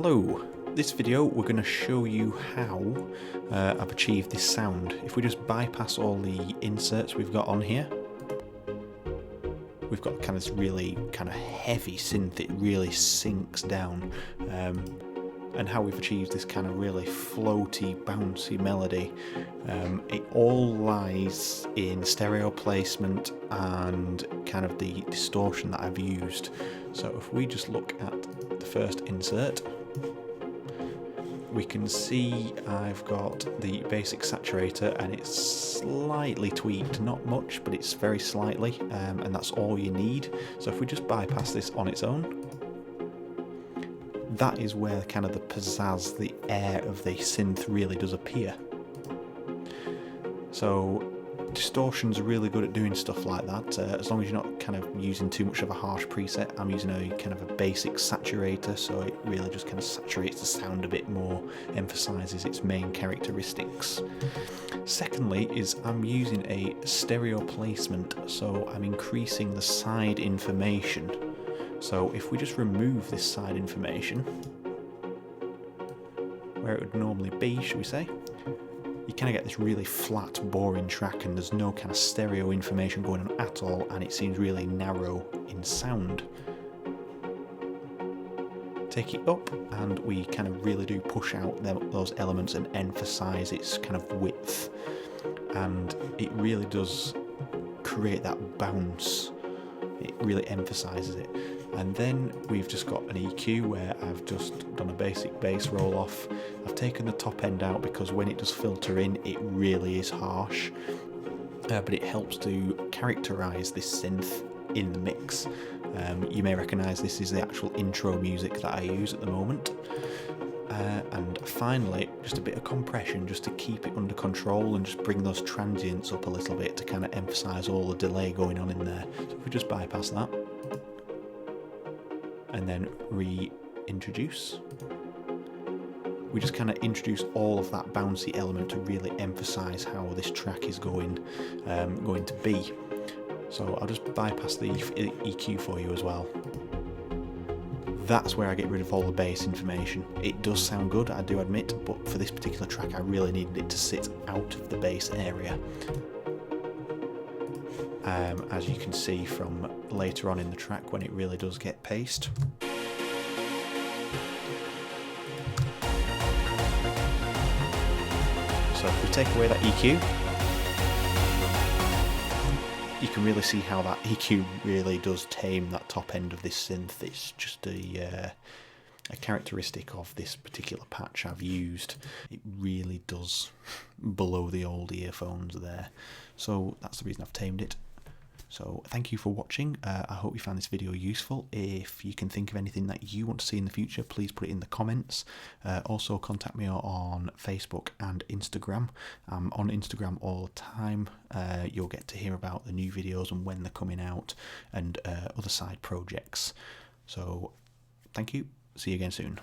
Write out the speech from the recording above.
Hello, this video we're going to show you how I've achieved this sound. If we just bypass all the inserts we've got on here, we've got kind of this really kind of heavy synth, it really sinks down, and how we've achieved this kind of really floaty, bouncy melody. It all lies in stereo placement and kind of the distortion that I've used. So if we just look at the first insert, we can see I've got the basic saturator and it's slightly tweaked, not much, but it's very slightly, and that's all you need. So if we just bypass this on its own, that is where kind of the pizzazz, the air of the synth really does appear. So distortions are really good at doing stuff like that, as long as you're not kind of using too much of a harsh preset. I'm using a kind of a basic saturator, so it really just kind of saturates the sound a bit more, emphasises its main characteristics. Secondly is I'm using a stereo placement, so I'm increasing the side information. So if we just remove this side information, where it would normally be, should we say, you kind of get this really flat, boring track, and there's no kind of stereo information going on at all, and it seems really narrow in sound. Take it up, and we kind of really do push out those elements and emphasise its kind of width, and it really does create that bounce. It really emphasises it. And then we've just got an EQ where I've just done a basic bass roll off. I've taken the top end out because when it does filter in, it really is harsh, but it helps to characterise this synth in the mix. You may recognise this is the actual intro music that I use at the moment. And finally, just a bit of compression just to keep it under control and just bring those transients up a little bit to kind of emphasise all the delay going on in there. So if we just bypass that and then reintroduce, we just kind of introduce all of that bouncy element to really emphasise how this track is going to be. So I'll just bypass the EQ for you as well. That's where I get rid of all the bass information. It does sound good, I do admit, but for this particular track I really needed it to sit out of the bass area. As you can see from later on in the track when it really does get paced. So if we take away that EQ, you can really see how that EQ really does tame that top end of this synth. It's just a characteristic of this particular patch I've used. It really does blow the old earphones there. So that's the reason I've tamed it. So thank you for watching. I hope you found this video useful. If you can think of anything that you want to see in the future, please put it in the comments. Also contact me on Facebook and Instagram. I'm on Instagram all the time. You'll get to hear about the new videos and when they're coming out and other side projects. So thank you. See you again soon.